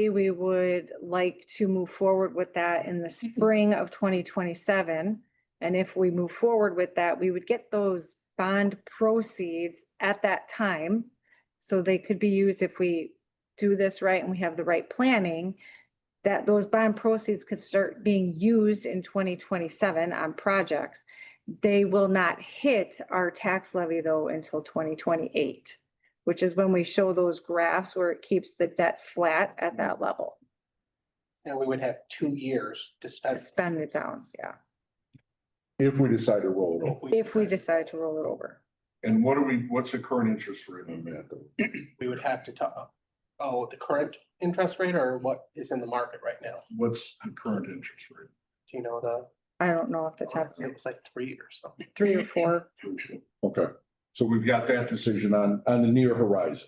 we would like to move forward with that in the spring of 2027. And if we move forward with that, we would get those bond proceeds at that time. So they could be used if we do this right and we have the right planning, that those bond proceeds could start being used in 2027 on projects. They will not hit our tax levy though until 2028, which is when we show those graphs where it keeps the debt flat at that level. And we would have 2 years to To spend it down, yeah, If we decide to roll it over. if we decide to roll it over. And what's the current interest rate on that? We would have to talk, the current interest rate or what is in the market right now? What's the current interest rate? Do you know the? I don't know if the top It was like 3 or something. 3 or 4. Okay, so we've got that decision on the near horizon.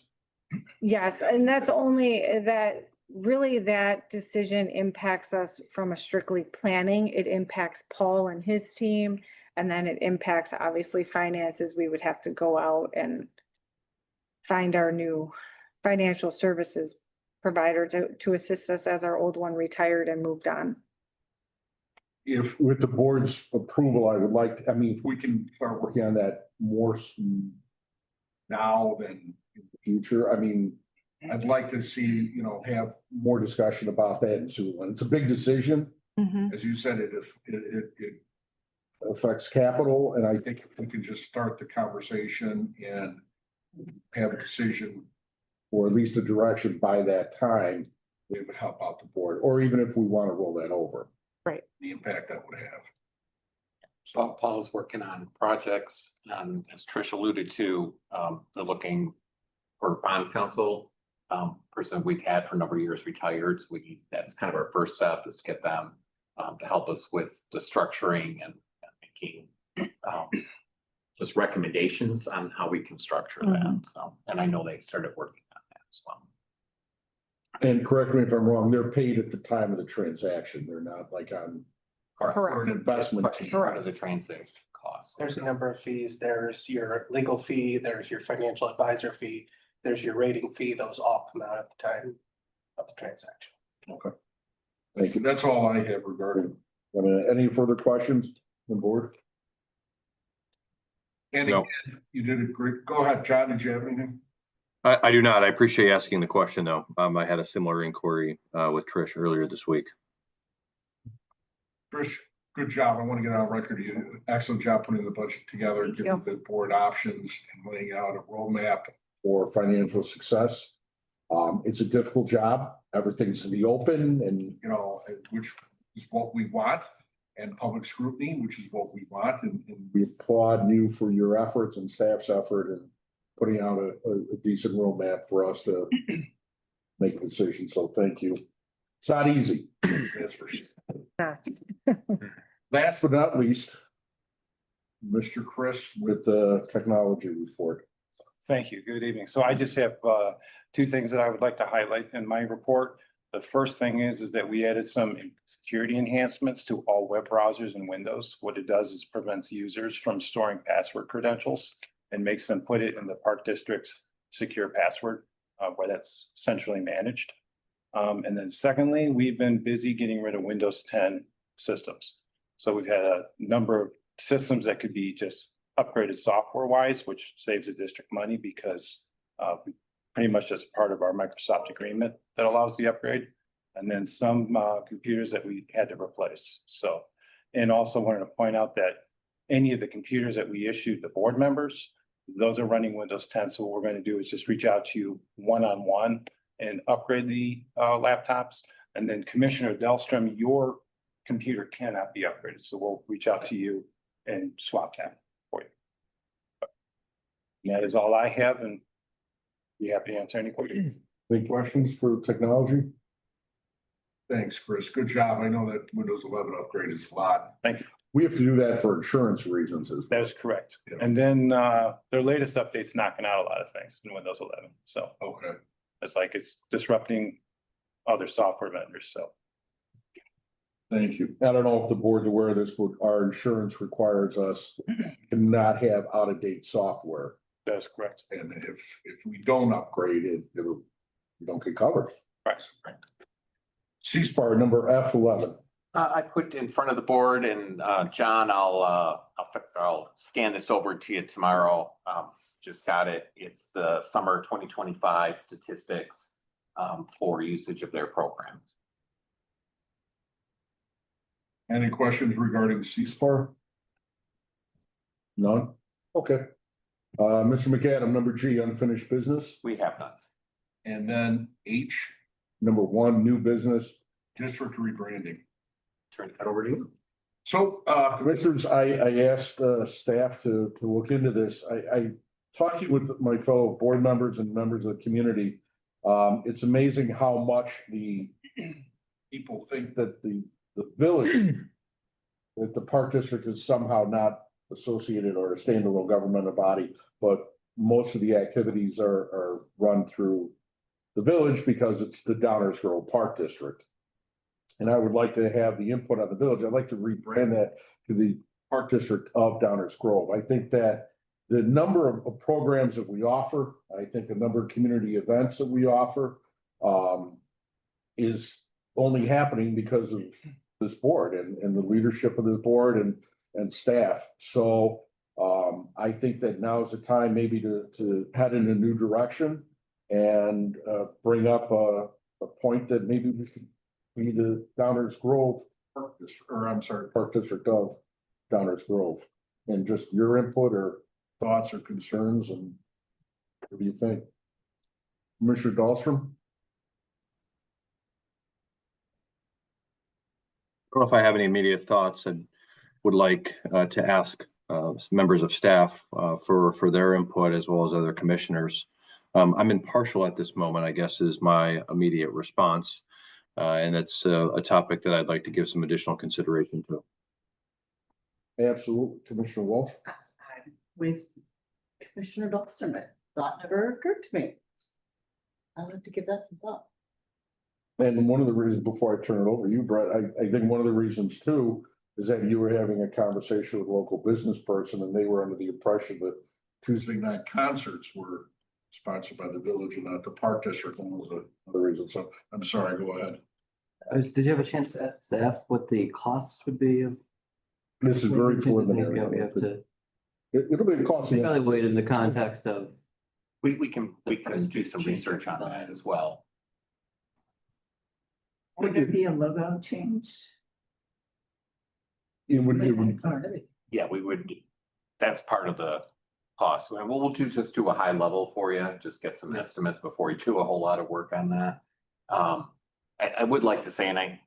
Yes, and that's only that, really that decision impacts us from a strictly planning. It impacts Paul and his team, and then it impacts obviously finances. We would have to go out and find our new financial services provider to assist us as our old one retired and moved on. If with the board's approval, I would like, if we can start working on that more now than in the future, I'd like to see, have more discussion about that and so on. It's a big decision. As you said, it affects capital, and I think if we can just start the conversation and have a decision or at least a direction by that time, it would help out the board, or even if we want to roll that over. Right. The impact that would have. So Paul is working on projects, as Trish alluded to, they're looking for bond counsel. Person we've had for a number of years retired, so that's kind of our first step is to get them to help us with the structuring and making just recommendations on how we can structure that. So, and I know they started working on that as well. And correct me if I'm wrong, they're paid at the time of the transaction. They're not like on or an investment. Part of the transaction costs. There's a number of fees. There's your legal fee, there's your financial advisor fee, there's your rating fee. Those all come out at the time of the transaction. Okay. Thank you. That's all I have regarding, any further questions on the board? And No. you did a great, go ahead, John, did you have anything? I do not. I appreciate you asking the question, though. I had a similar inquiry with Trish earlier this week. Trish, good job. I want to get on record. You did an excellent job putting the budget together, Thank giving the board options and laying out a roadmap for financial success. It's a difficult job. Everything's to be open and, you know, which is what we want, and public scrutiny, which is what we want. And we applaud you for your efforts and staff's effort and putting out a decent roadmap for us to make a decision. So thank you. It's not easy. That's for sure. Last but not least, Mr. Chris with the technology report. Thank you. Good evening. So I just have two things that I would like to highlight in my report. The first thing is that we added some security enhancements to all web browsers and Windows. What it does is prevents users from storing password credentials and makes them put it in the Park District's secure password, where that's centrally managed. And then secondly, we've been busy getting rid of Windows 10 systems. So we've had a number of systems that could be just upgraded software wise, which saves the district money because we pretty much just part of our Microsoft agreement that allows the upgrade. And then some computers that we had to replace. So, and also wanted to point out that any of the computers that we issued the board members, those are running Windows 10. So what we're going to do is just reach out to you one-on-one and upgrade the laptops. And then Commissioner Dahlstrom, your computer cannot be upgraded. So we'll reach out to you and swap that for you. And that is all I have, and be happy to answer any questions. Any questions for technology? Thanks, Chris. Good job. I know that Windows 11 upgrade is a lot. Thank you. We have to do that for insurance reasons as well. That is correct. Yeah. And then their latest update's knocking out a lot of things in Windows 11. So Okay. it's like it's disrupting other software vendors. So Thank you. I don't know if the board's aware of this, but our insurance requires us to not have out-of-date software. that is correct. And if we don't upgrade it, we don't get covered. Right. CSPAR number F11. I put in front of the board and John, I'll scan this over to you tomorrow. Just got it. It's the summer 2025 statistics for usage of their programs. Any questions regarding CSPAR? None? Okay. Mr. McAdam, number G, unfinished business. We have none. And then H, number 1, new business, district rebranding. Turn that over to you. So, commissioners, I asked staff to look into this. I talking with my fellow board members and members of the community. It's amazing how much the people think that the village, that the Park District is somehow not associated or a standalone governmental body, but most of the activities are run through the village because it's the Downers Grove Park District. And I would like to have the input on the village. I'd like to rebrand that to the Park District of Downers Grove. I think that the number of programs that we offer, I think the number of community events that we offer is only happening because of this board and the leadership of this board and staff. So I think that now is the time maybe to head in a new direction and bring up a point that maybe we should be the Downers Grove Park District, or I'm sorry, Park District of Downers Grove. And just your input or thoughts or concerns, and what do you think? Commissioner Dahlstrom? I don't know if I have any immediate thoughts and would like to ask members of staff for their input as well as other commissioners. I'm impartial at this moment, I guess, is my immediate response. And it's a topic that I'd like to give some additional consideration to. Absolutely. Commissioner Walsh? I'm with Commissioner Dahlstrom. It thought never occurred to me. I'll have to give that some thought. And one of the reasons, before I turn it over to you, Brett, I think one of the reasons too is that you were having a conversation with a local business person and they were under the impression that Tuesday night concerts were sponsored by the village and not the park district. And was another reason. So I'm sorry, go ahead. Did you have a chance to ask staff what the costs would be of? This is very We preliminary. have to It'll be a cost. evaluate in the context of. We can do some research on that as well. Would there be a logo change? It would, Yeah, we would, that's part of the cost. We'll just do a high level for you, just get some estimates before you do a whole lot of work on that. I would like to say, and I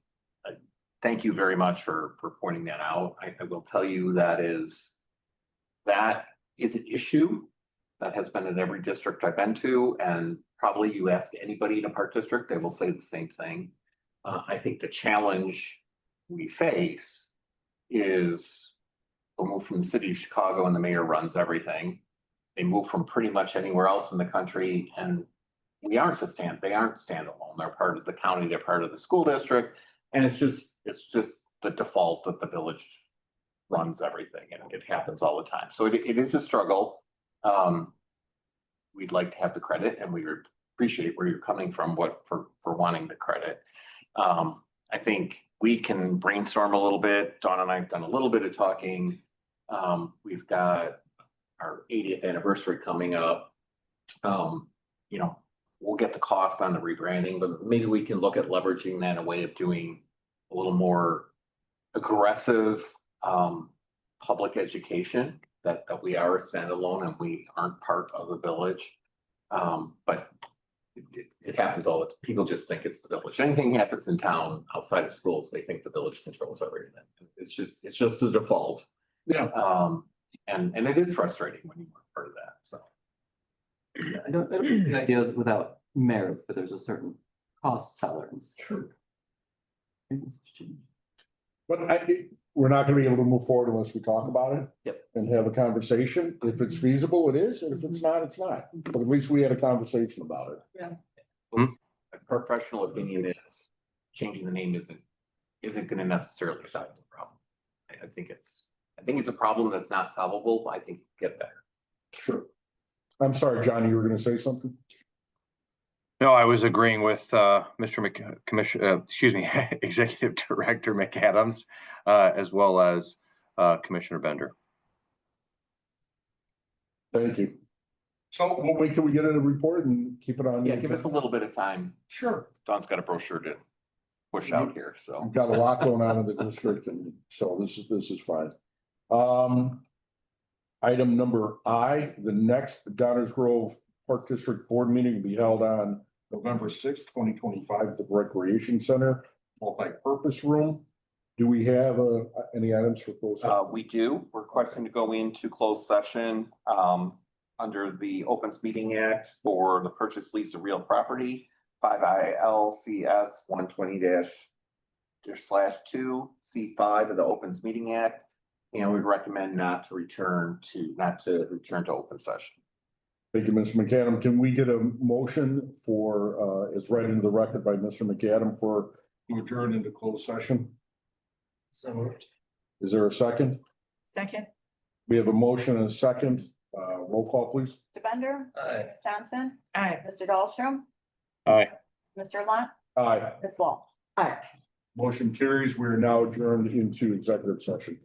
thank you very much for pointing that out. I will tell you that is an issue that has been in every district I've been to, and probably you ask anybody in a park district, they will say the same thing. I think the challenge we face is we'll move from the city of Chicago and the mayor runs everything. They move from pretty much anywhere else in the country, and they aren't standalone. They're part of the county, they're part of the school district. And it's just the default that the village runs everything, and it happens all the time. So it is a struggle. We'd like to have the credit, and we appreciate where you're coming from, for wanting the credit. I think we can brainstorm a little bit. Dawn and I have done a little bit of talking. We've got our 80th anniversary coming up. We'll get the cost on the rebranding, but maybe we can look at leveraging that in a way of doing a little more aggressive public education, that we are a standalone and we aren't part of the village. But it happens all the time. People just think it's the village. Anything happens in town outside of schools, they think the village controls everything. It's just the default. Yeah. And it is frustrating when you weren't part of that, so. I don't think the idea is without merit, but there's a certain cost tolerance. Sure. But we're not gonna be able to move forward unless we talk about it. Yep. And have a conversation. If it's feasible, it is, and if it's not, it's not. But at least we had a conversation about it. My professional opinion is changing the name isn't gonna necessarily solve the problem. I think it's a problem that's not solvable, but I think it'll get better. Sure. I'm sorry, Johnny, you were gonna say something? No, I was agreeing with Executive Director McAdams, as well as Commissioner Bender. Thank you. So we'll wait till we get a report and keep it on. Yeah, give us a little bit of time. Sure. Dawn's got a brochure to push out here, so. We've got a lot going on in the district, and so this is fine. Item number I, the next Downers Grove Park District Board meeting will be held on November 6th, 2025, at the Recreation Center, multi-purpose room. Do we have any items for those? We do, requesting to go into closed session under the Opens Meeting Act for the purchase lease of real property, 5 ILCS 120-/2 C5 of the Opens Meeting Act. And we recommend not to return to open session. Thank you, Mr. McAdam. Can we get a motion for, as read into the record by Mr. McAdam, for to adjourn into closed session? So moved. Is there a second? Second? We have a motion and a second. Roll call, please. Mr. Bender. Aye. Ms. Johnson. Aye. Mr. Dahlstrom. Aye. Mr. Lunt. Aye. Ms. Wall. Aye. Motion carries. We are now adjourned into executive session.